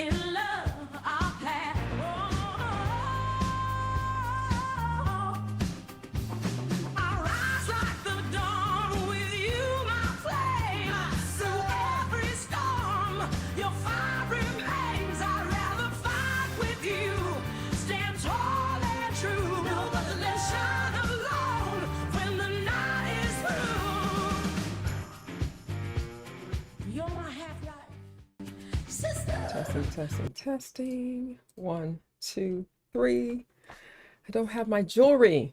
in love I've had. Oh, I rise like the dawn with you, my flame. Through every storm, your fire remains. I'd rather fight with you, stand tall and true, than shine alone when the night is through. You're my half-life sister. Testing. 1, 2, 3. I don't have my jewelry.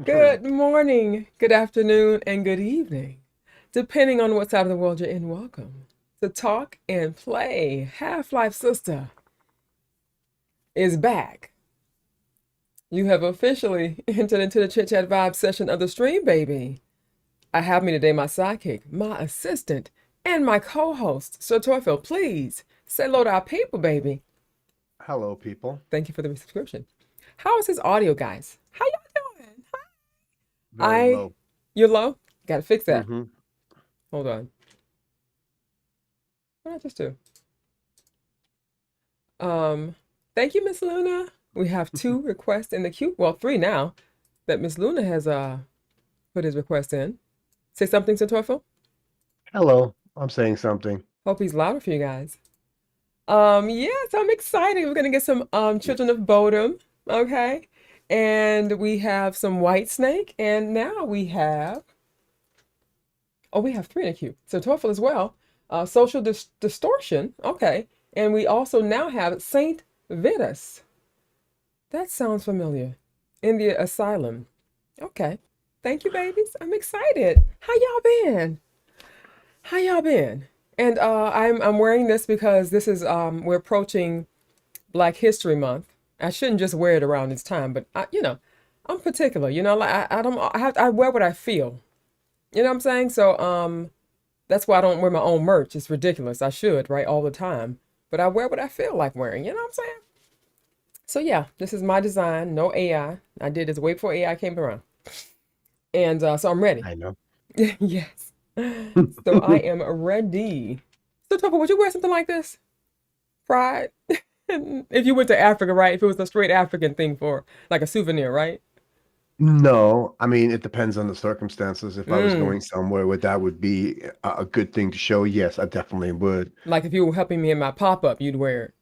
Good morning, good afternoon, and good evening, depending on what side of the world you're in. Welcome to Talk and Play. HalfLifeSistah is back. You have officially entered into the Chit-Chat Vibe Session of the stream, baby. I have me today my sidekick, my assistant, and my co-host, Sir Torfil. Please say hello to our people, baby. Hello, people. Thank you for the subscription. How is his audio, guys? How y'all doing? Very low. You're low? Gotta fix that. Mm-hmm. Hold on. What did I just do? Thank you, Miss Luna. We have 2 requests in the queue. Well, 3 now that Miss Luna has put his request in. Say something, Sir Torfil. Hello. I'm saying something. Hope he's louder for you guys. Yes, I'm excited. We're gonna get some Children of Bodom, okay? And we have some White Snake, and now we have we have 3 in the queue. So Torfil as well. Social Distortion, okay. And we also now have Saint Vitus. That sounds familiar. In the Asylum. Okay. Thank you, babies. I'm excited. How y'all been? How y'all been? And I'm wearing this because this is we're approaching Black History Month. I shouldn't just wear it around this time, but I'm particular. Like I wear what I feel. You know what I'm saying? So that's why I don't wear my own merch. It's ridiculous. I should, right, all the time. But I wear what I feel like wearing. You know what I'm saying? So yeah, this is my design. No AI. I did this way before AI came around. And so I'm ready. I know. Yes. So I am ready. So Topher, would you wear something like this? Pride? If you went to Africa, right? If it was a straight African thing for like a souvenir, right? No, I mean, it depends on the circumstances. If I was going somewhere where that would be a good thing to show, yes, I definitely would. Like if you were helping me in my pop-up, you'd wear it.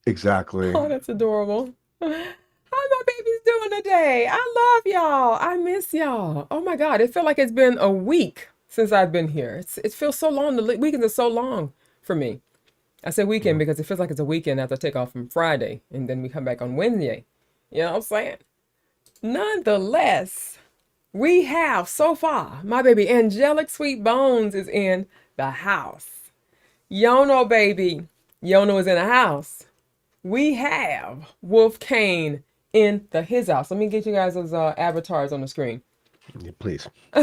Exactly. Oh, that's adorable. How my babies doing today? I love y'all. I miss y'all. Oh my God, it felt like it's been a week since I've been here. It feels so long. The weekends are so long for me. I say weekend because it feels like it's a weekend after I take off from Friday and then we come back on Wednesday. You know what I'm saying? Nonetheless, we have so far, my baby Angelic Sweet Bones is in the house. Jono, baby. Jono is in the house. We have Wolf Kane in his house. Let me get you guys those avatars on the screen. Yeah, please. We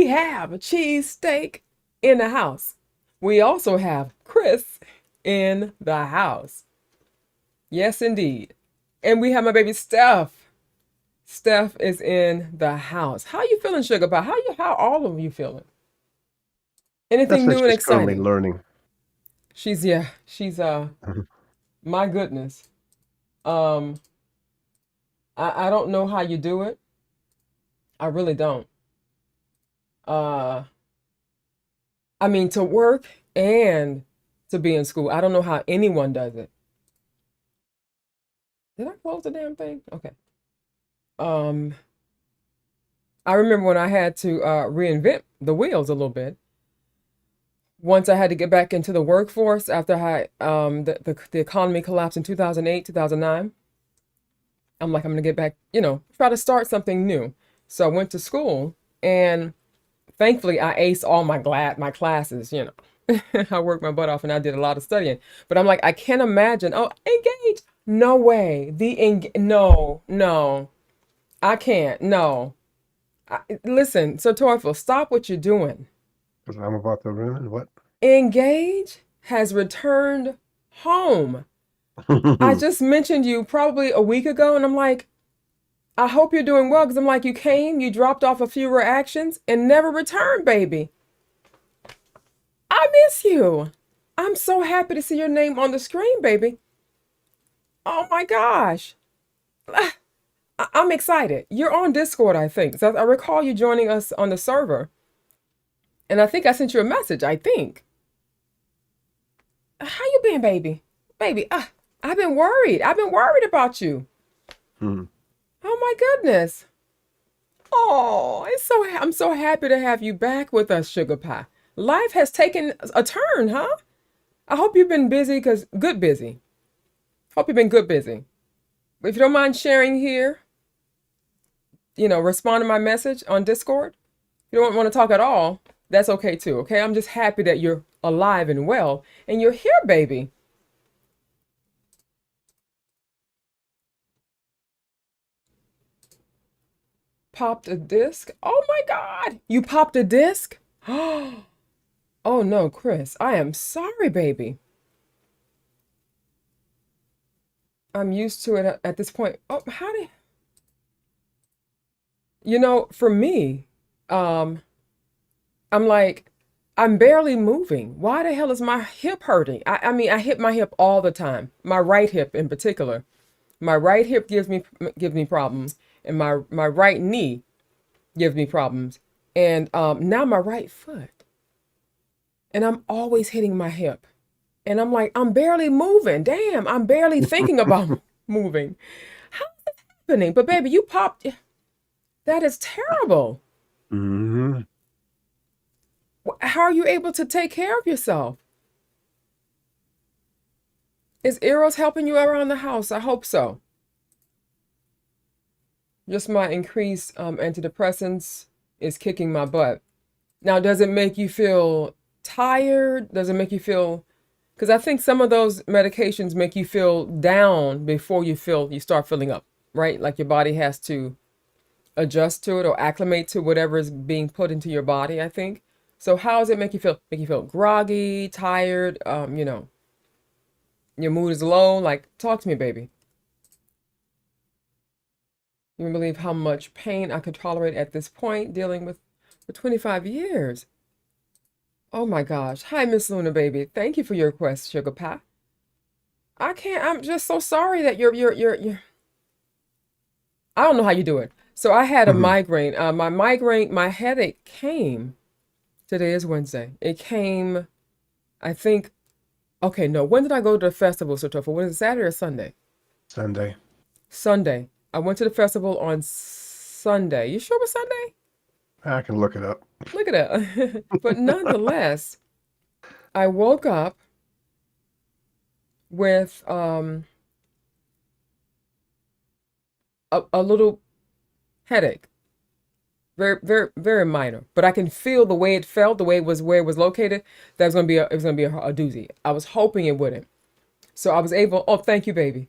have a cheesesteak in the house. We also have Chris in the house. Yes, indeed. And we have my baby Steph. Steph is in the house. How you feeling, Sugar Pie? How all of you feeling? Anything new and exciting? Learning. She's my goodness. I don't know how you do it. I really don't. I mean, to work and to be in school. I don't know how anyone does it. Did I close the damn thing? Okay. I remember when I had to reinvent the wheels a little bit. Once I had to get back into the workforce after the economy collapsed in 2008, 2009. I'm like, I'm gonna get back, try to start something new. So I went to school and thankfully I aced all my classes, I worked my butt off and I did a lot of studying. But I'm like, I can't imagine, engage. No way. No. I can't, no. Listen, so Torfil, stop what you're doing. Because I'm about to ruin what? Engage has returned home. I just mentioned you probably a week ago, and I'm like, I hope you're doing well, because I'm like, you came, you dropped off a few reactions, and never returned, baby. I miss you. I'm so happy to see your name on the screen, baby. Oh my gosh. I'm excited. You're on Discord, I think. So I recall you joining us on the server. And I think I sent you a message, I think. How you been, baby? Baby, I've been worried. I've been worried about you. Hmm. Oh my goodness. Oh, I'm so happy to have you back with us, Sugar Pie. Life has taken a turn, huh? I hope you've been busy, good busy. Hope you've been good busy. If you don't mind sharing here, respond to my message on Discord. If you don't want to talk at all, that's okay too, okay? I'm just happy that you're alive and well, and you're here, baby. Popped a disc? Oh my God! You popped a disc? Oh no, Chris, I am sorry, baby. I'm used to it at this point. Oh, for me, I'm like, I'm barely moving. Why the hell is my hip hurting? I mean, I hit my hip all the time. My right hip in particular. My right hip gives me problems, and my right knee gives me problems. And now my right foot. And I'm always hitting my hip. And I'm like, I'm barely moving. Damn, I'm barely thinking about moving. How is this happening? But baby, you popped. That is terrible. Hmm. How are you able to take care of yourself? Is Eros helping you around the house? I hope so. Just my increased antidepressants is kicking my butt. Now, does it make you feel tired? Does it make you feel... Because I think some of those medications make you feel down before you start feeling up, right? Like your body has to adjust to it or acclimate to whatever is being put into your body, I think. So how does it make you feel? Make you feel groggy, tired, your mood is low? Like, talk to me, baby. You won't believe how much pain I could tolerate at this point, dealing with for 25 years. Oh my gosh. Hi, Miss Luna, baby. Thank you for your request, Sugar Pie. I'm just so sorry that you're I don't know how you do it. So I had a Hmm. migraine. My headache came. Today is Wednesday. It came, I think, okay, no. When did I go to the festival, Satofa? Was it Saturday or Sunday? Sunday. Sunday. I went to the festival on Sunday. You sure it was Sunday? I can look it up. Look at that. But nonetheless, I woke up with a little headache. Very, very, very minor. But I can feel the way it felt, the way it was where it was located. That was gonna be it was gonna be a doozy. I was hoping it wouldn't. So I was able, oh, thank you, baby.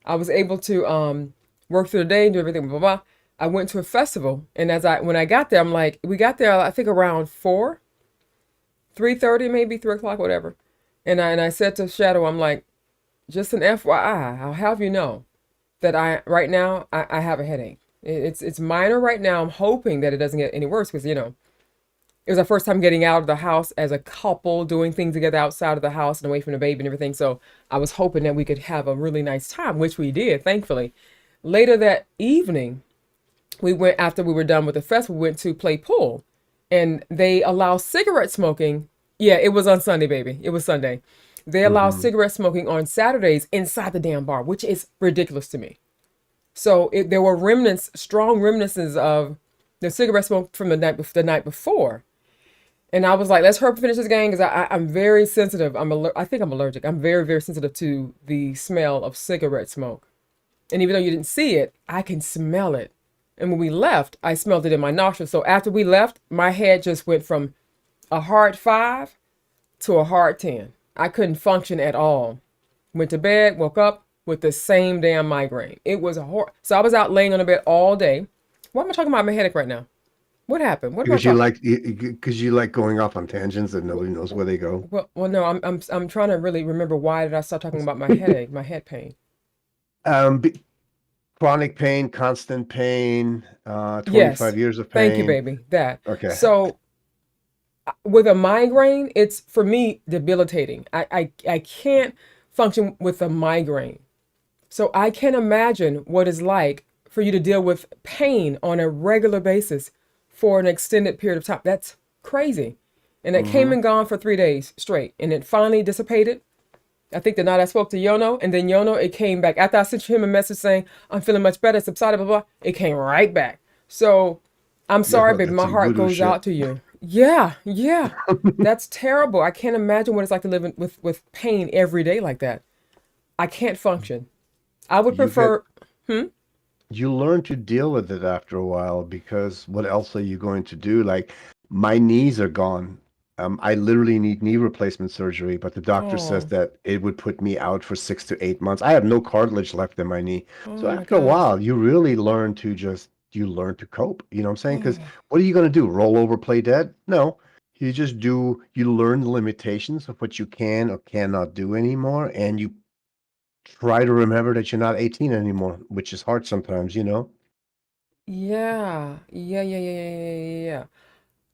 I was able to work through the day and do everything, blah, blah, blah. I went to a festival, and when I got there, I'm like, we got there, I think around 4, 3:30, maybe 3 o'clock, whatever. And I said to Shadow, I'm like, just an FYI, I'll have you know that right now I have a headache. It's minor right now. I'm hoping that it doesn't get any worse because it was our first time getting out of the house as a couple, doing things together outside of the house and away from the baby and everything. So I was hoping that we could have a really nice time, which we did, thankfully. Later that evening, after we were done with the festival, we went to play pool. And they allow cigarette smoking. Yeah, it was on Sunday, baby. It was Sunday. They allow Hmm. cigarette smoking on Saturdays inside the damn bar, which is ridiculous to me. So there were strong reminiscences of the cigarette smoke from the night before. And I was like, let's hurry up and finish this game because I'm very sensitive. I think I'm allergic. I'm very, very sensitive to the smell of cigarette smoke. And even though you didn't see it, I can smell it. And when we left, I smelled it in my nostrils. So after we left, my head just went from a hard 5 to a hard 10. I couldn't function at all. Went to bed, woke up with the same damn migraine. It was a horror. So I was out laying on the bed all day. Why am I talking about my headache right now? What happened? What am I Because you talking? like because you like going off on tangents and nobody knows where they go. Well, no, I'm trying to really remember why did I start talking about my headache, my head pain. B Chronic pain, constant pain, Yes. 25 years of Thank you, pain. baby. That. Okay. So with a migraine, it's for me debilitating. I can't function with a migraine. So I can imagine what it's like for you to deal with pain on a regular basis for an extended period of time. That's crazy. And it came Hmm. and gone for 3 days straight. And it finally dissipated. I think the night I spoke to Yono, and then Yono, it came back. After I sent him a message saying, I'm feeling much better, subsided, blah, blah, it came right back. So I'm Yeah, sorry, baby. that's My some heart voodoo goes shit. out to you. Yeah, yeah. That's terrible. I can't imagine what it's like to live with pain every day like that. I can't function. I would You get prefer, hmm? you learn to deal with it after a while because what else are you going to do? Like my knees are gone. I literally need knee replacement surgery, but the doctor says Oh, that it would put me out for 6 to 8 months. I have no cartilage left in my knee. So oh my after a gosh. while, you really learn to just you learn to cope. You know what I'm saying? Because Oh, what are you going to do? Roll over, play dead? No. You learn the limitations of what you can or cannot do anymore, and you try to remember that you're not 18 anymore, which is hard sometimes, you know? yeah. Yeah, yeah, yeah, yeah, yeah, yeah, yeah.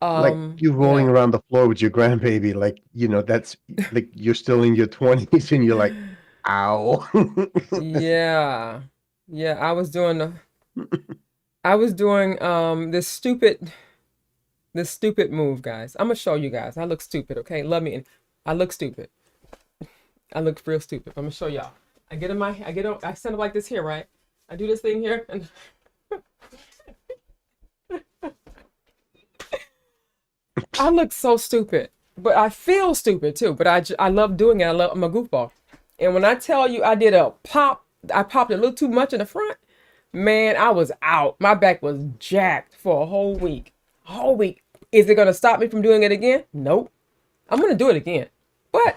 Like you rolling Yeah. around the floor with your grandbaby, like, that's like you're still in your 20s and you're like, ow. Yeah. Yeah, I was doing this stupid move, guys. I'm gonna show you guys. I look stupid, okay? Love me. I look stupid. I look real stupid. I'm gonna show y'all. I stand up like this here, right? I do this thing here, and I look so stupid. But I feel stupid too. But I love doing it. I'm a goofball. And when I tell you I popped a little too much in the front. Man, I was out. My back was jacked for a whole week. A whole week. Is it gonna stop me from doing it again? Nope. I'm gonna do it again. But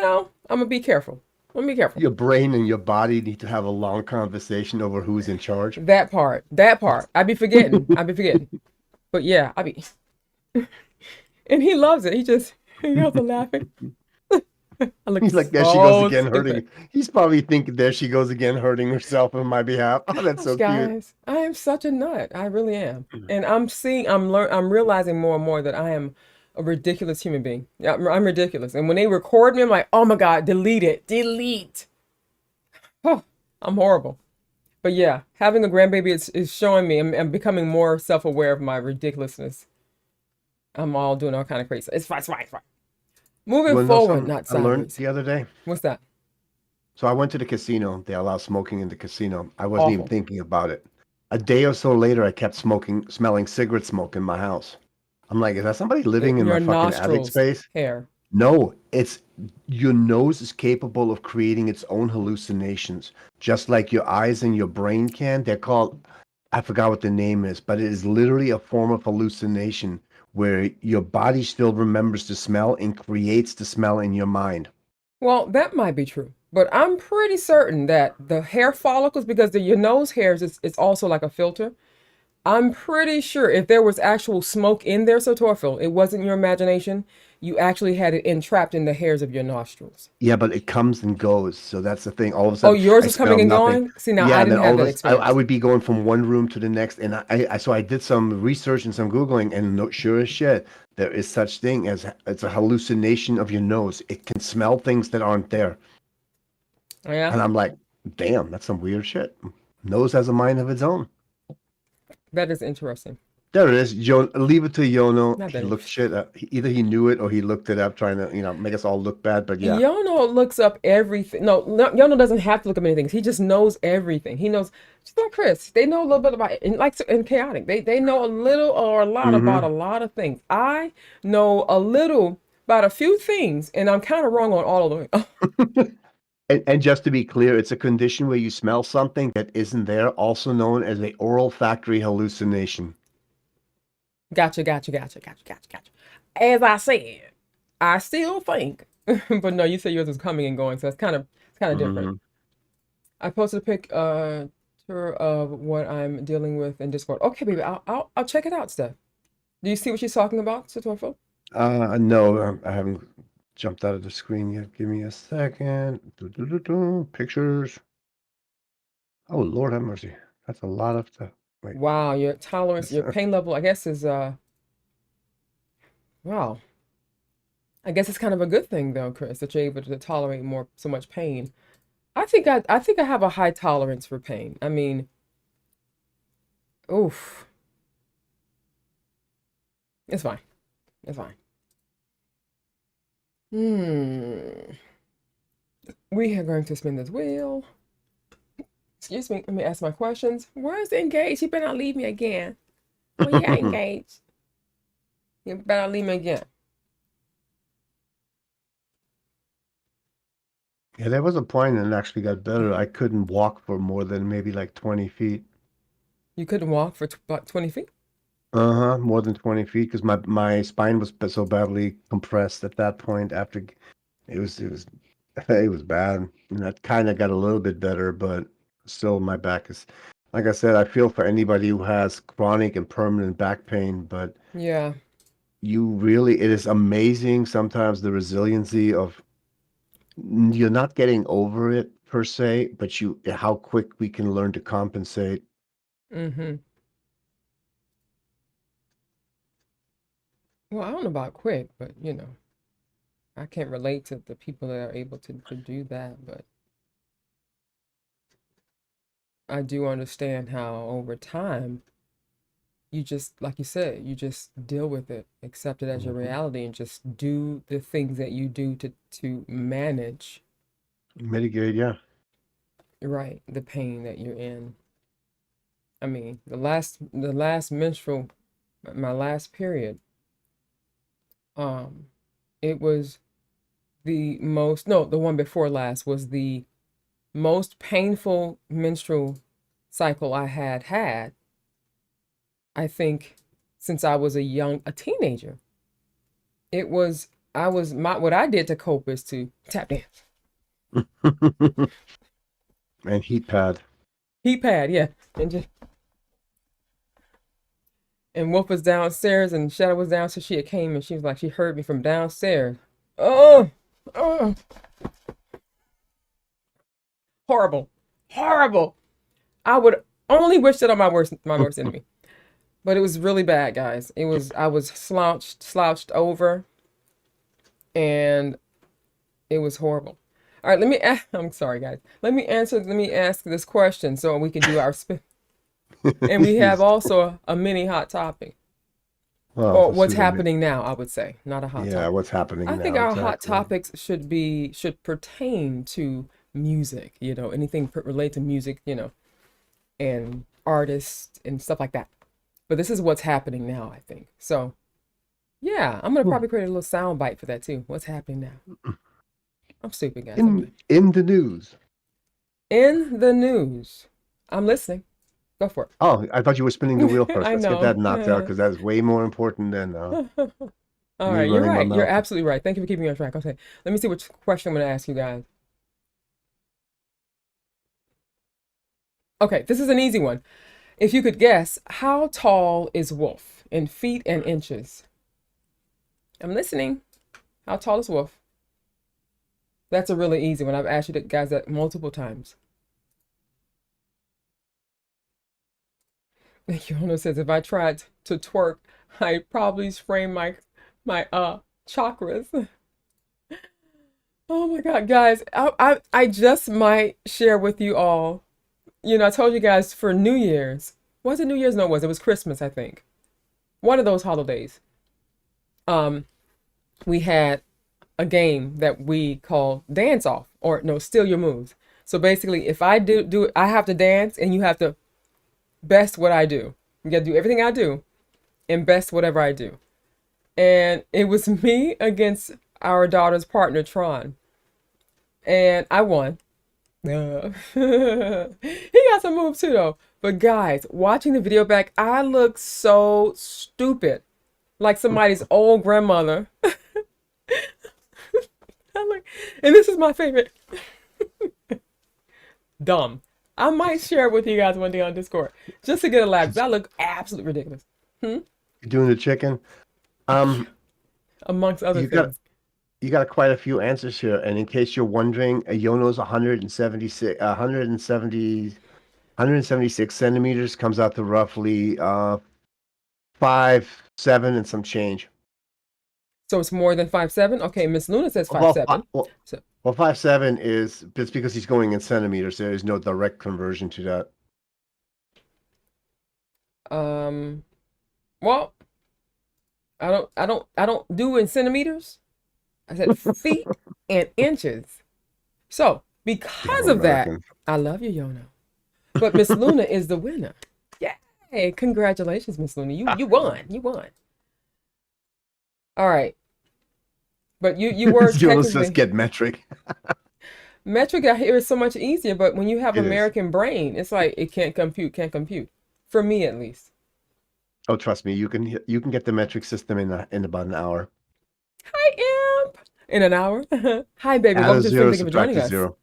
I'm gonna be careful. I'm gonna be careful. Your brain and your body need to have a long conversation over who's in charge. That part. That part. I be forgetting. I be forgetting. But yeah, I be and he loves it. He goes to laughing. I look He's like, there she goes so again, stupid. hurting. He's probably thinking, there she goes again, hurting herself on my behalf. Oh, that's Gosh, so cute. guys, I am such a nut. I really am. And I'm realizing more and more that I am a ridiculous human being. Yeah, I'm ridiculous. And when they record me, I'm like, oh my God, delete it. Delete. Oh, I'm horrible. But yeah, having a grandbaby is showing me I'm becoming more self-aware of my ridiculousness. I'm all doing all kind of crazy. It's fine, it's fine, it's fine. You Moving want to know forward, something not I learned sideways. the other day? What's that? So I went to the casino. They allow smoking in the casino. I wasn't even Awful. thinking about it. A day or so later, I kept smelling cigarette smoke in my house. I'm like, is that somebody living in my Your fucking attic nostrils, space? hair. No, it's your nose is capable of creating its own hallucinations, just like your eyes and your brain can. They're called, I forgot what the name is, but it is literally a form of hallucination where your body still remembers the smell and creates the smell in your mind. Well, that might be true, but I'm pretty certain that the hair follicles, because your nose hairs is also like a filter. I'm pretty sure if there was actual smoke in there, Satorfil, it wasn't your imagination. You actually had it entrapped in the hairs of your nostrils. Yeah, but it comes and goes. So that's the thing. All of a Oh, sudden, yours I is smell coming and nothing. going? See, now Yeah, I and then didn't all have of that us, I experience. would be going from one room to the next, and so I did some research and some googling, and no, sure as shit, there is such thing as it's a hallucination of your nose. It can smell things that aren't there, Oh, yeah, and I'm like, damn, that's some weird shit. Nose has a mind of its own. that is interesting. There it is. Leave it to Yono. Not He that looked interesting. shit up. Either he knew it or he looked it up, trying to make us all look bad. But yeah. Yono looks up everything. No, Yono doesn't have to look up anything. He just knows everything. He knows, just like Chris. They know a little bit about it, and like in chaotic. They know a little or a lot about a Hmm. lot of things. I know a little about a few things, and I'm kind of wrong on all of them. And just to be clear, it's a condition where you smell something that isn't there, also known as a oral factory hallucination. Gotcha, gotcha, gotcha, gotcha, gotcha, gotcha. As I said, I still think, but no, you said yours was coming and going, so it's kind of different. Hmm. I posted a picture of what I'm dealing with in Discord. Okay, baby, I'll check it out, Steph. Do you see what she's talking about, Satorfo? No, I haven't jumped out of the screen yet. Give me a second. Pictures. Oh, Lord have mercy. That's a lot of stuff. Wait. Wow, your tolerance, Yes, your pain level, I guess is Wow. I guess it's kind of a good thing though, Chris, that you're able to tolerate so much pain. I think I have a high tolerance for pain. I mean, oof, it's fine. It's fine. Hmm. We are going to spin this wheel. Excuse me. Let me ask my questions. Where's engaged? You better not leave me again. Well, yeah, engaged. You better not leave me again. Yeah, there was a point and it actually got better. I couldn't walk for more than maybe like 20 feet. You couldn't walk for about 20 feet? Uh-huh, more than 20 feet because my spine was so badly compressed at that point after it was it was bad. And that kind of got a little bit better, but still my back is like I said, I feel for anybody who has chronic and permanent back pain, but Yeah. it is amazing sometimes the resiliency of you're not getting over it per se, but how quick we can learn to compensate. Mm-hmm. Well, I don't know about quick, but I can't relate to the people that are able to do that, but I do understand how over time you just, like you said, you just deal with it, accept it as your Mhm. reality, and just do the things that you do to manage, Mitigate, yeah. right, the pain that you're in. I mean, the last menstrual, my last period, um, it was the most, no, the one before last was the most painful menstrual cycle I had, I think, since I was a teenager. It was, what I did to cope is to tap dance. And heat pad. Heat pad, yeah. And Wolf was downstairs and Shadow was downstairs. She had came and she was like, she heard me from downstairs. Oh, oh, horrible, horrible. I would only wish that on my worst enemy. But it was really bad, guys. I was slouched over, and it was horrible. All right, I'm sorry, guys. Let me ask this question so we can do our spin. And we have Yes. also a mini hot topic. Well, Or let's what's do the happening now, I would say, not a hot yeah, topic. what's happening I think now our hot exactly. topics should pertain to music, anything related to music, and artists and stuff like that. But this is what's happening now, I think. So, yeah, I'm gonna Hmm. probably create a little sound bite for that too. What's happening now? I'm stupid, guys. In the news. In the news. I'm listening. Go for Oh, I thought you were spinning the wheel it. first. I Let's get know. that knocked out because that is way more important than All me right, you're running my right. You're mouth. absolutely right. Thank you for keeping me on track. Okay, let me see which question I'm going to ask you guys. Okay, this is an easy one. If you could guess, how tall is Wolf in feet and inches? I'm listening. How tall is Wolf? That's a really easy one. I've asked you guys that multiple times. Jono says if I tried to twerk, I'd probably sprain my chakras. Oh my God, guys, I just might share with you all. I told you guys for New Year's. Was it New Year's? No, it was Christmas, I think. One of those holidays. Um, we had a game that we call Dance Off, or no, Steal Your Moves. So basically, if I do it, I have to dance and you have to best what I do. You got to do everything I do and best whatever I do. And it was me against our daughter's partner, Tron. And I won. He got some moves too, though. But guys, watching the video back, I look so stupid. Like somebody's old grandmother. And this is my favorite. Dumb. I might share it with you guys one day on Discord just to get a laugh. 'Cause I look absolutely ridiculous. Hmm? You're doing the chicken. Um, Amongst other you got things. you got quite a few answers here, and in case you're wondering, Yono's 176, 176 centimeters comes out to roughly 5'7" and some change. So it's more than 5'7"? Okay, Miss Luna says Well, 5'7". well, So, 5'7" is just because he's going in centimeters. There is no direct conversion to that. um, well, I don't do in centimeters. I said feet and inches. So Damn because of that, American. I love you, Yono. But Miss Luna is the winner. Yay! Congratulations, Miss Luna. You won. You won. All right. But you were Jonas says technically get metric. metric out here is so much easier, but when you have It is. American brain, it's like it can't compute, can't compute. For me at least. Oh, trust me, you can get the metric system in about an hour. Hi, Imp. In an hour. Hi, baby. Add a Welcome to the stream. zero, Thank you for subtract joining a us. zero.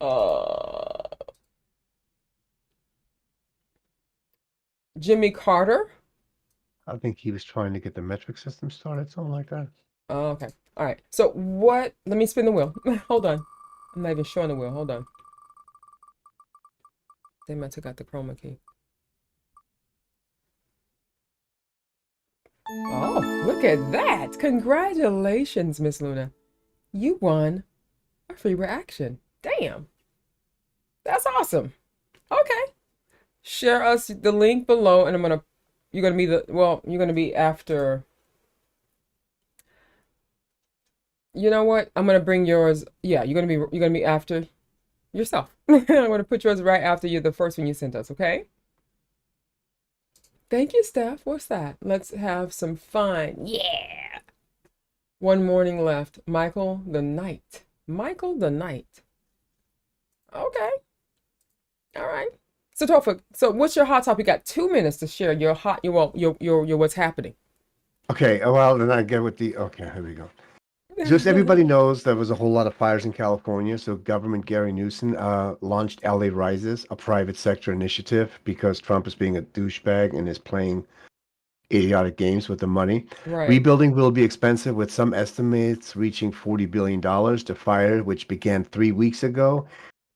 uh, Jimmy Carter. I think he was trying to get the metric system started, something like that. Oh, okay. All right. So what? Let me spin the wheel. Hold on. I'm not even showing the wheel. Hold on. They might have got the chroma key. Oh, look at that. Congratulations, Miss Luna. You won a free reaction. Damn. That's awesome. Okay. Share us the link below, and you're gonna be you're gonna be after. You know what? I'm gonna bring yours. Yeah, you're gonna be after yourself. I'm gonna put yours right after you're the first one you sent us, okay? Thank you, Steph. What's that? Let's have some fun. Yeah. One morning left. Michael the Knight. Michael the Knight. Okay. All right. So Topher, so what's your hot topic? You got 2 minutes to share your what's happening. Okay, well, then I get with the. Okay, here we go. Just everybody knows there was a whole lot of fires in California, so Government Gary Newsom launched LA Rises, a private sector initiative, because Trump is being a douchebag and is playing idiotic games with the money. Right. Rebuilding will be expensive, with some estimates reaching $40 billion. The fire, which began 3 weeks ago,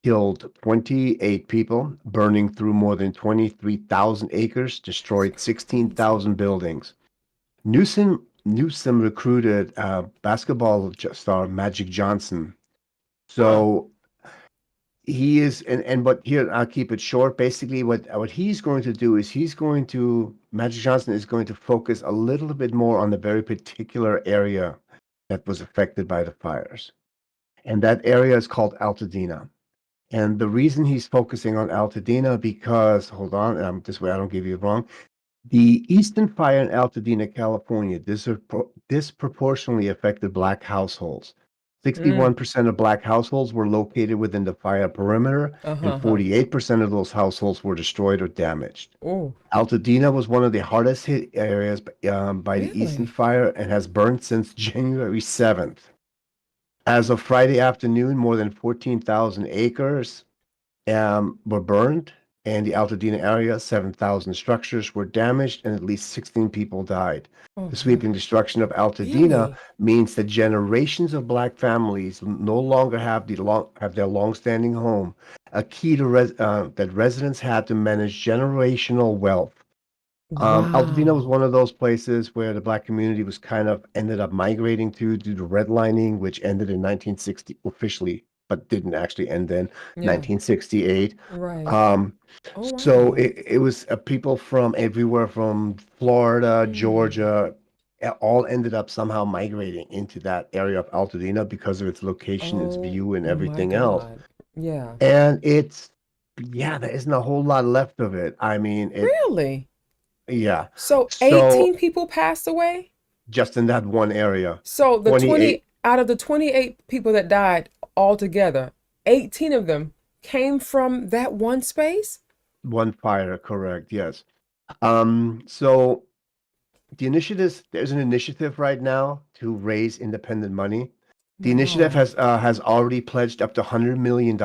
killed 28 people, burning through more than 23,000 acres, destroyed 16,000 buildings. Newsom recruited basketball star Magic Johnson. So he is, but here I'll keep it short. Basically, what he's going to do is Magic Johnson is going to focus a little bit more on the very particular area that was affected by the fires, and that area is called Altadena. And the reason he's focusing on Altadena because, hold on, this way I don't give you it wrong. The Eastern Fire in Altadena, California, disproportionately affected Black households. 61% of Black households were located within the fire perimeter, and 48% of those households were destroyed or damaged. Oh, Altadena was one of the hardest hit areas by the Eastern really? Fire and has burned since January 7th. As of Friday afternoon, more than 14,000 acres were burned, and the Altadena area, 7,000 structures were damaged, and at least 16 people died. Oh, The sweeping destruction of Altadena really? means that generations of Black families no longer have their long-standing home, a key to that residents had to manage generational wealth. Altadena was Wow. one of those places where the Black community was kind of ended up migrating to due to redlining, which ended in 1960 officially, but didn't actually end in Yeah. 1968. Right. Um, Oh, so wow. it was people from everywhere from Florida, Mm. Georgia, all ended up somehow migrating into that area of Altadena because of its location, its Oh view, and my everything else. God. Yeah. And yeah, there isn't a whole lot left of it. I mean, Really? yeah. So So 18 people passed away? just in that one area. So the 28, 20 out of the 28 people that died altogether, 18 of them came from that one space? one fire, correct, yes. So there's an initiative right now to raise independent money. The initiative Wow. has already pledged up to $100 million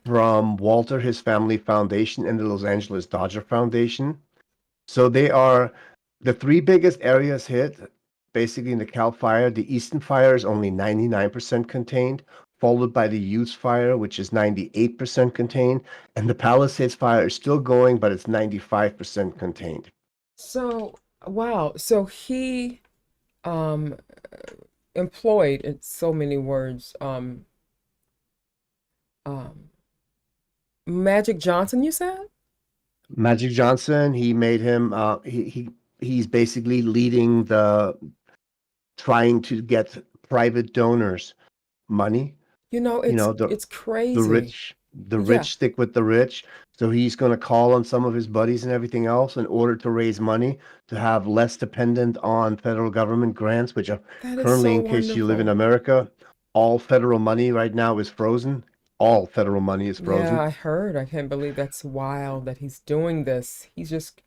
from Walter, his family foundation, and the Los Angeles Dodger Foundation. So they are the three biggest areas hit, basically in the Cal Fire. The Eastern Fire is only 99% contained. followed by the Utes fire, which is 98% contained, and the Palisades fire is still going, but it's 95% contained. So, wow. So he um employed in so many words um Magic Johnson, you said? Magic Johnson, he made him he's basically leading the trying to get private donors money. You know, You know, it's the crazy. rich Yeah, stick with the rich. So he's going to call on some of his buddies and everything else in order to raise money to have less dependent on federal government grants, which are that is currently, so in case you live in wonderful. America, all federal money right now is frozen. All federal money is Yeah, frozen. I heard. I can't believe that's wild that he's doing this. He's just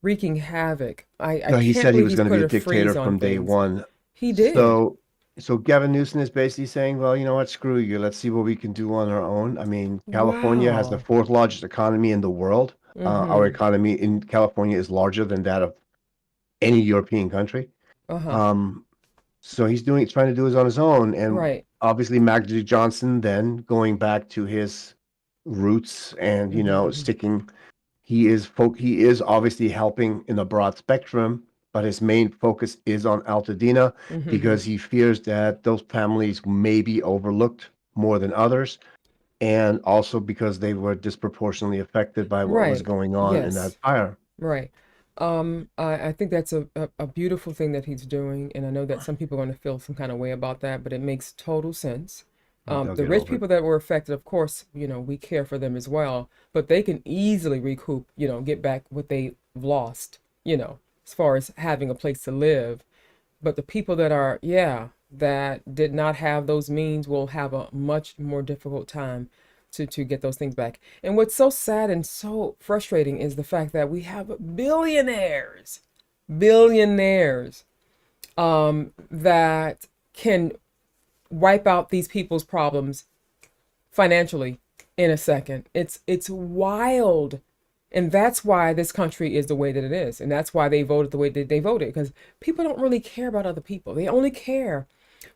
wreaking havoc. I No, he can't said he believe was he's going to be put a a freeze dictator on from day things. one. He did. So, so Gavin Newsom is basically saying, well, you know what, screw you. Let's see what we can do on our own. I mean, California has the Wow. fourth largest economy in the world. Our Mm-hmm. economy in California is larger than that of any European country. Uh-huh. Um, so he's trying to do it on his own. And Right. obviously, Magic Johnson then going back to his roots and, you know, Mm-hmm. sticking he is obviously helping in a broad spectrum, but his main focus is on Altadena Mm-hmm. because he fears that those families may be overlooked more than others, and also because they were disproportionately affected by what was Right. going on in that Yes. fire. Right. I think that's a beautiful thing that he's doing, and I know that some people are going to feel some kind of way about that, but it makes total sense. They'll The get rich over it. people that were affected, of course, you know, we care for them as well, but they can easily recoup, you know, get back what they lost, you know, as far as having a place to live. But the people that are, yeah, that did not have those means will have a much more difficult time to get those things back. And what's so sad and so frustrating is the fact that we have billionaires that can wipe out these people's problems financially in a second. It's wild. And that's why this country is the way that it is. And that's why they voted the way that they voted. Because people don't really care about other people. They only care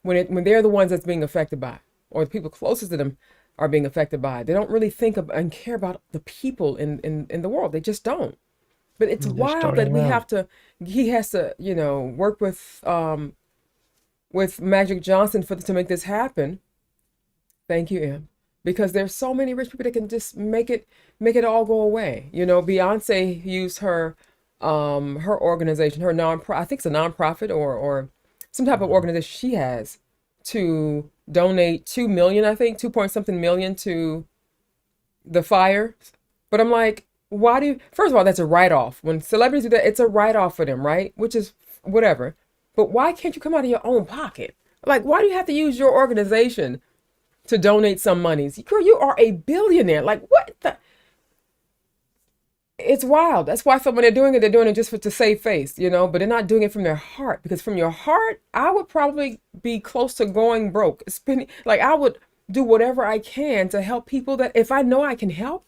when they're the ones that's being affected by, or the people closest to them are being affected by. They don't really think of and care about the people in the world. They just don't. But it's They're wild starting that now. he has to, you know, work with Magic Johnson to make this happen. Thank you, Em. Because there's so many rich people that can just make it all go away. You know, Beyonce used her organization, her non I think it's a nonprofit or some type of Mhm. organization she has to donate 2 million, I think, 2 point something million to the fire. But I'm like, why do you, first of all, that's a write-off. When celebrities do that, it's a write-off for them, right? Which is whatever. But why can't you come out of your own pocket? Like, why do you have to use your organization to donate some monies? Girl, you are a billionaire. Like, what the? It's wild. That's why I feel when they're doing it just to save face, you know, but they're not doing it from their heart. Because from your heart, I would probably be close to going broke. Spending, like, I would do whatever I can to help people that if I know I can help,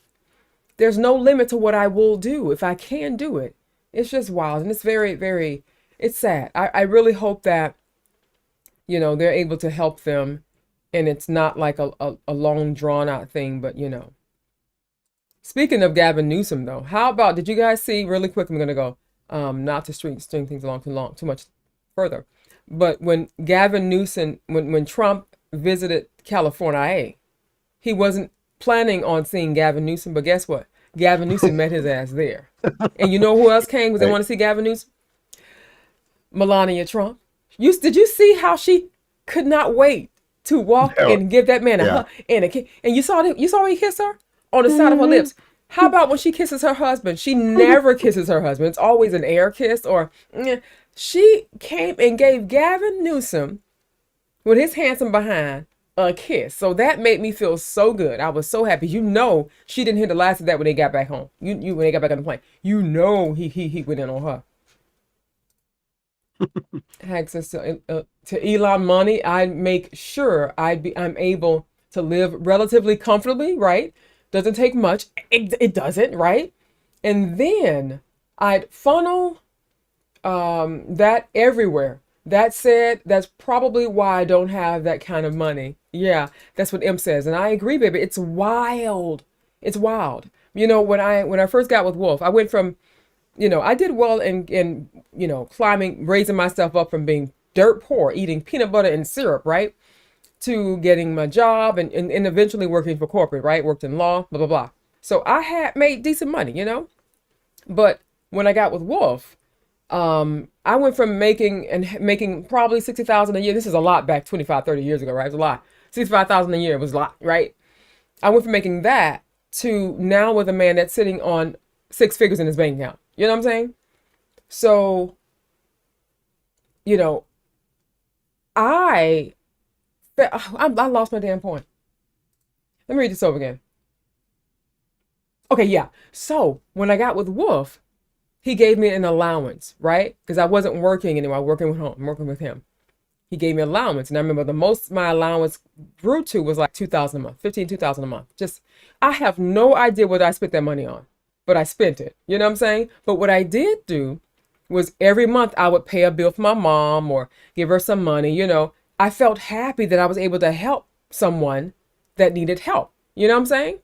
there's no limit to what I will do if I can do it. It's just wild. And it's very, it's sad. I really hope that, you know, they're able to help them and it's not like a long drawn out thing, but you know. Speaking of Gavin Newsom though, how about did you guys see really quick, I'm gonna go not to string things along too much further. But when Gavin Newsom when Trump visited California, he wasn't planning on seeing Gavin Newsom, but guess what? Gavin Newsom met his ass there. And you know who else came because they Right. want to see Gavin Newsom? Melania Trump. Did you see how she could not wait to walk Oh, and give that man a yeah. hug and a kiss? And you saw he kissed her on the side of her Mhm. lips. How about when she kisses her husband? She never kisses her husband. It's always an air kiss or she came and gave Gavin Newsom with his handsome behind a kiss. So that made me feel so good. I was so happy. You know she didn't hear the last of that when they got back home. You when they got back on the plane. You know he went in on her. Access to Elon money, I make sure I'm able to live relatively comfortably, right? Doesn't take much. It doesn't, right? And then I'd funnel that everywhere That said, that's probably why I don't have that kind of money. Yeah, that's what M says. And I agree, baby. It's wild. It's wild. When I first got with Wolf, I went from, I did well in climbing, raising myself up from being dirt poor, eating peanut butter and syrup, right? To getting my job and eventually working for corporate, right? Worked in law, blah, blah, blah. So I had made decent money. But when I got with Wolf, I went from making probably 60,000 a year. This is a lot back 25, 30 years ago, right? It was a lot. 65,000 a year was a lot, right? I went from making that to now with a man that's sitting on six figures in his bank account. You know what I'm saying? So, you know, I I lost my damn point. Let me read this over again. Okay, yeah. So when I got with Wolf, he gave me an allowance, right? Because I wasn't working anymore. I was working with him. He gave me allowance. And I remember the most my allowance grew to was like 2,000 a month, 2,000 a month. I have no idea what I spent that money on, but I spent it. You know what I'm saying? But what I did do was every month I would pay a bill for my mom or give her some money. I felt happy that I was able to help someone that needed help. You know what I'm saying?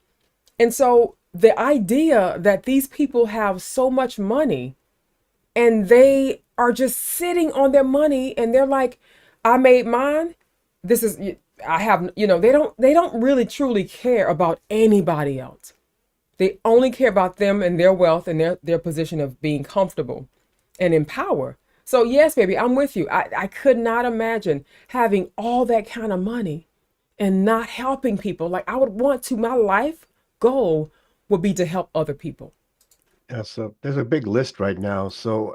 And so the idea that these people have so much money and they are just sitting on their money and they're like, I made mine. This is, I have, they don't really truly care about anybody else. They only care about them and their wealth and their position of being comfortable and in power. So yes, baby, I'm with you. I could not imagine having all that kind of money and not helping people. Like my life goal would be to help other people. Yeah, so there's a big list right now. So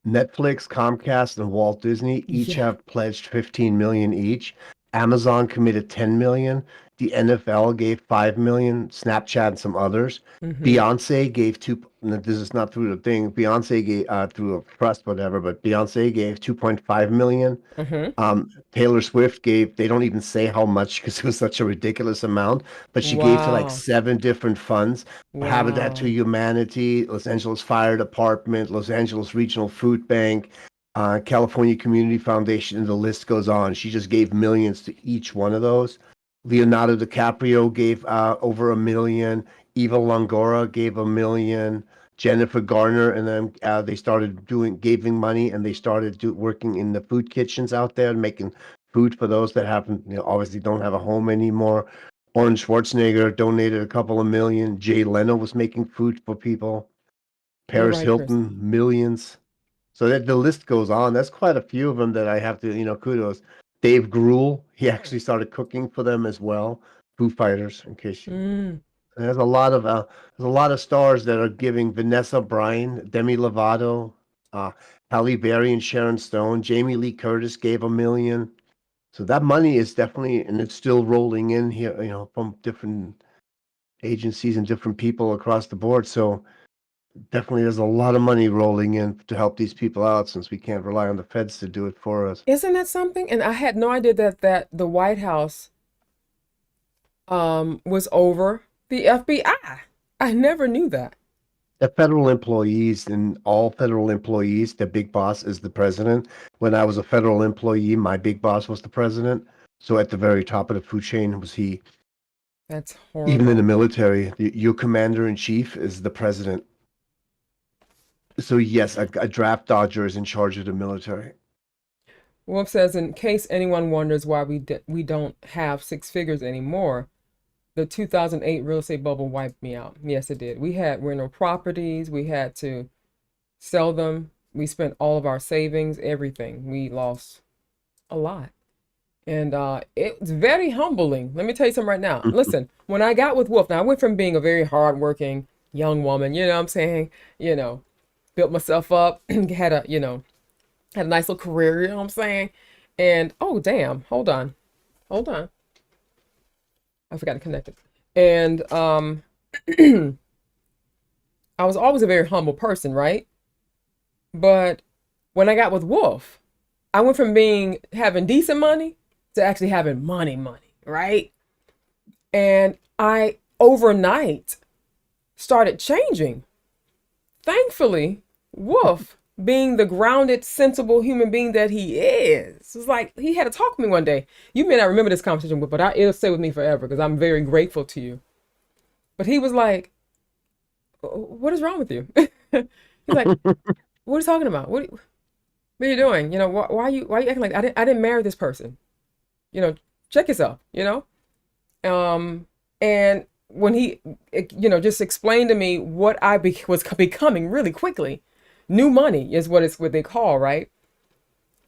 Netflix, Comcast, and Walt Disney each Yeah. have pledged 15 million each. Amazon committed 10 million. The NFL gave 5 million. Snapchat and some others. Mm-hmm. Beyonce gave two. This is not through the thing. Beyonce gave through a trust, whatever. But Beyonce gave 2.5 million. Mm-hmm. Taylor Swift gave, they don't even say how much because it was such a ridiculous amount, but she gave to like Wow. 7 different funds: Habitat to Wow. Humanity, Los Angeles Fire Department, Los Angeles Regional Food Bank, California Community Foundation, and the list goes on. She just gave millions to each one of those. Leonardo DiCaprio gave over 1 million. Eva Longoria gave 1 million. Jennifer Garner, and then they started giving money, and they started working in the food kitchens out there, making food for those that happen, obviously don't have a home anymore. Arnold Schwarzenegger donated a couple of million. Jay Leno was making food for people. You're Paris right, Chris. Hilton, millions. So that the list goes on. That's quite a few of them that I have to, kudos. Dave Grohl, he actually started cooking for them as well. Foo Fighters, in case you. Mm. There's a lot of stars that are giving: Vanessa Bryan, Demi Lovato, uh, Halle Berry and Sharon Stone. Jamie Lee Curtis gave 1 million. So that money is definitely, and it's still rolling in here, from different agencies and different people across the board. So definitely there's a lot of money rolling in to help these people out since we can't rely on the feds to do it for us. Isn't that something? And I had no idea that the White House was over the FBI. I never knew that. The federal employees, and all federal employees, the big boss is the president. When I was a federal employee, my big boss was the president. So at the very top of the food chain was he. That's Even in the horrible. military, your commander in chief is the president. So yes, a draft dodger is in charge of the military. Wolf says, in case anyone wonders why we don't have six figures anymore, the 2008 real estate bubble wiped me out. Yes, it did. We're no properties. We had to sell them. We spent all of our savings, everything. We lost a lot. And it's very humbling. Let me tell you something right now. Listen, when I got with Wolf, now I went from being a very hardworking young woman, you know what I'm saying? Built myself up, had a nice little career, you know what I'm saying? And oh damn, hold on. Hold on. I forgot to connect it. And I was always a very humble person, right? But when I got with Wolf, I went from having decent money to actually having money, right? And I overnight started changing. Thankfully, Wolf being the grounded, sensible human being that he is. It's like he had to talk to me one day. You may not remember this conversation, but it'll stay with me forever because I'm very grateful to you. But he was like, "What is wrong with you?" He's like, "What are you talking about? What are you doing? You know, why are you acting like I didn't marry this person? You know, check yourself. You know." And when he, just explained to me what was becoming really quickly, new money is what they call, right?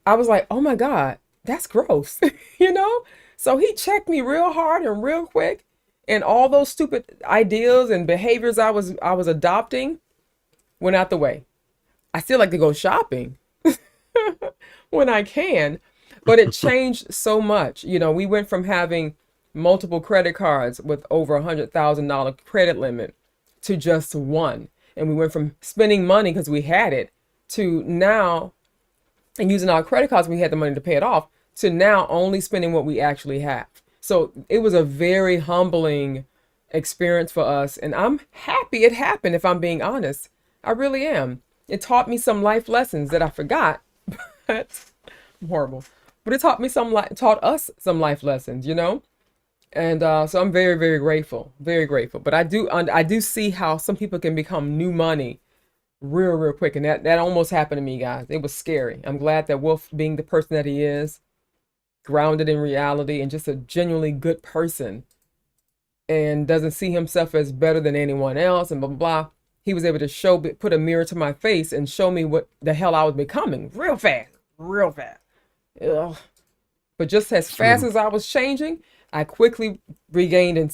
I was like, oh my God, that's gross, you know? So he checked me real hard and real quick, and all those stupid ideas and behaviors I was adopting went out the way. I still like to go shopping when I can, but it changed so much. You know, we went from having multiple credit cards with over $100,000 credit limit to just one. And we went from spending money because we had it to now, and using our credit cards, we had the money to pay it off, to now only spending what we actually have. So it was a very humbling experience for us. And I'm happy it happened, if I'm being honest. I really am. It taught me some life lessons that I forgot, but I'm horrible. But it taught us some life lessons, you know? And so I'm very, very grateful, very grateful. But I do see how some people can become new money real, real quick. And that almost happened to me, guys. It was scary. I'm glad that Wolf, being the person that he is, grounded in reality and just a genuinely good person and doesn't see himself as better than anyone else and blah, blah, blah. He was able to put a mirror to my face and show me what the hell I was becoming real fast, real fast. Ugh. But just as fast as I was changing, I quickly regained and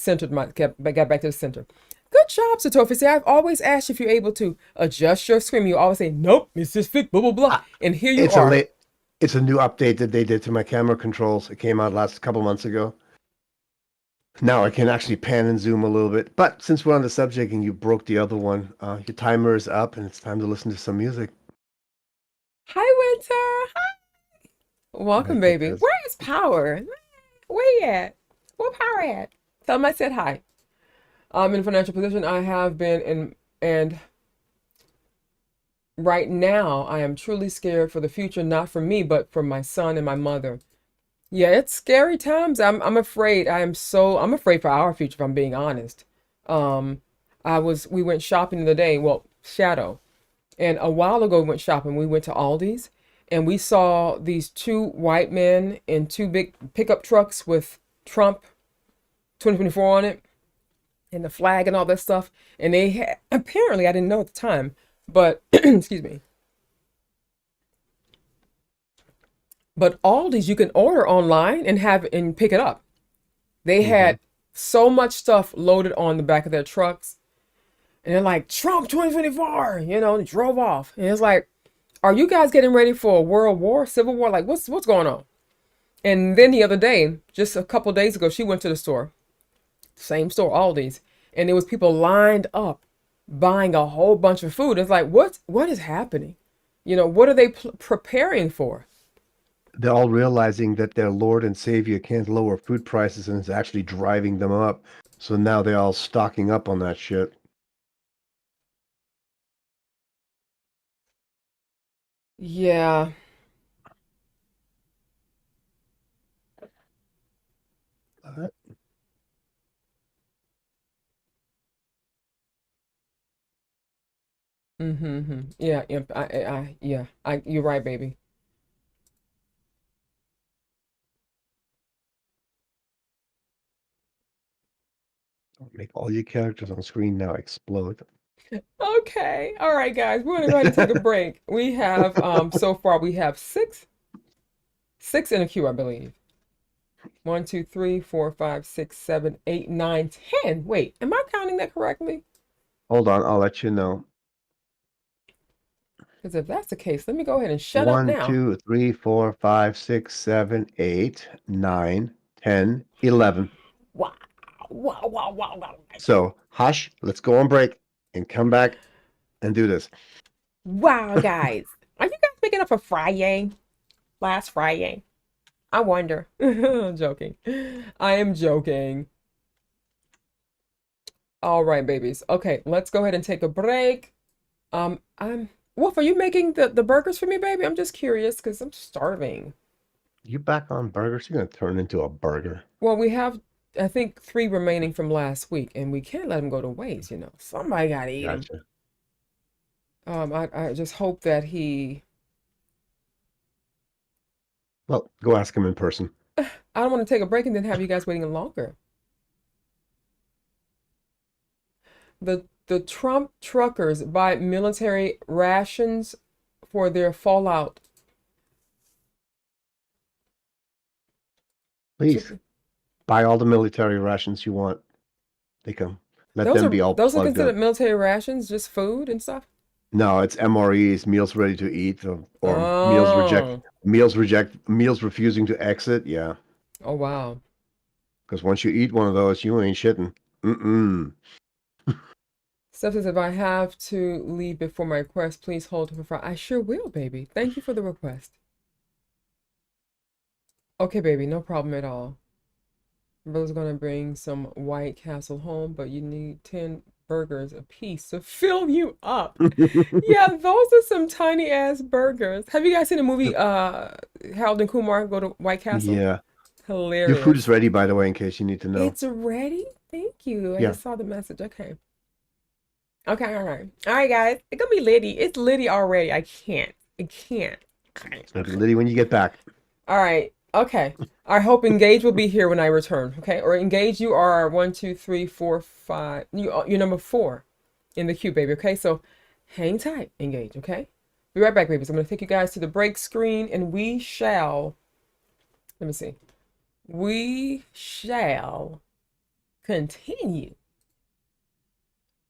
got back to the center. Good job, Satofi. See, I've always asked if you're able to adjust your screen. You always say, nope, it's just fit, blah, blah, blah. And here you are. It's a new update that they did to my camera controls. It came out last couple months ago. Now I can actually pan and zoom a little bit. But since we're on the subject and you broke the other one, your timer is up and it's time to listen to some music. Hi, Winter. Hi. Welcome, baby. Where is Power? Where you at? Where Power at? Tell him I said hi. I'm in a financial position. I have been in, and right now I am truly scared for the future, not for me, but for my son and my mother. Yeah, it's scary times. I'm afraid. I'm afraid for our future, if I'm being honest. We went shopping the other day, well, Shadow. And a while ago we went shopping. We went to Aldi's and we saw these two white men in two big pickup trucks with Trump 2024 on it and the flag and all that stuff. And they had, apparently, I didn't know at the time, but excuse me. But Aldi's, you can order online and pick it up. They had so much stuff loaded on the back of their trucks. And they're like, Trump 2024, and drove off. And it's like, are you guys getting ready for a world war, civil war? Like, what's going on? And then the other day, just a couple days ago, she went to the store, same store, Aldi's, and there was people lined up buying a whole bunch of food. It's like, what is happening? What are they preparing for? They're all realizing that their Lord and Savior can't lower food prices and is actually driving them up. So now they're all stocking up on that shit. Yeah. Mm-hmm. Yeah, you're right, baby. Make all your characters on screen now explode. Okay. All right, guys. We're gonna go ahead and take a break. We have so far we have six in a queue, I believe. 1, 2, 3, 4, 5, 6, 7, 8, 9, 10. Wait, am I counting that correctly? Hold on, I'll let you know. Because if that's the case, let me go ahead and shut up 1, now. 2, 3, 4, 5, 6, 7, 8, 9, 10, 11. Wow. Wow, wow, wow, wow. So hush, let's go on break and come back and do this. Wow, guys. Are you guys picking up for Friday? Last Friday? I wonder. I'm joking. I am joking. All right, babies. Okay, let's go ahead and take a break. We Wolf, are you making the burgers for me, baby? I'm just curious because I'm starving. You back on burgers? You're gonna turn into a burger. Well, we have, I think, 3 remaining from last week, and we can't let them go to waste, you know. Somebody gotta eat them. Gotcha. I just hope that he. Well, go ask him in person. I don't want to take a break and then have you guys waiting longer. The Trump truckers buy military rations for their fallout. Please buy all the military rations you want. They come. Let them be all Those are plugged considered up. military rations, just food and stuff. No, it's MREs, meals ready to eat, or Oh. meals refusing to exit. Yeah, Oh wow. because once you eat one of those, you ain't shitting. Mm-mm. Steph says, if I have to leave before my request, please hold for Friday. I sure will, baby. Thank you for the request. Okay, baby, no problem at all. Brother's gonna bring some White Castle home, but you need 10 burgers a piece to fill you up. Yeah, those are some tiny ass burgers. Have you guys seen the movie Harold and Kumar Go to White Castle? Yeah. Hilarious. Your food is ready, by the way, in case you need to know. It's ready? Thank you. I Yeah. just saw the message. Okay. Okay, all right. All right, guys. It's gonna be litty. It's litty already. I can't. Okay. It's gonna be litty when you get back. All right. Okay. I hope Engage will be here when I return. Okay. Or Engage, you are 1, 2, 3, 4, 5. You're number 4 in the queue, baby. Okay. So hang tight, Engage. Okay. Be right back, babies. I'm gonna take you guys to the break screen, and we shall. Let me see. We shall continue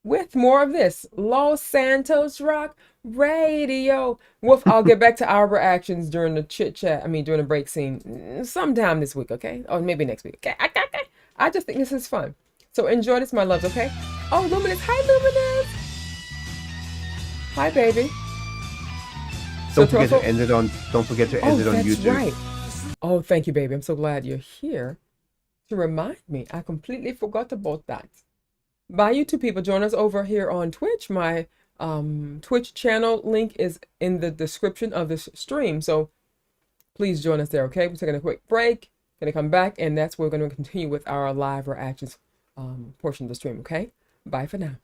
with more of this Los Santos Rock Radio. Wolf, I'll get back to our reactions during the chit chat. During the break scene sometime this week, okay? Or maybe next week. Okay. I just think this is fun. So enjoy this, my loves, okay? Oh, Luminous. Hi, Luminous. Hi, baby. Don't forget to end it on YouTube. That's right. Oh, thank you, baby. I'm so glad you're here to remind me. I completely forgot about that. Bye, you two people. Join us over here on Twitch. My Twitch channel link is in the description of this stream. So please join us there, okay? We're taking a quick break. Gonna come back, and that's where we're going to continue with our live reactions portion of the stream, okay? Bye for now.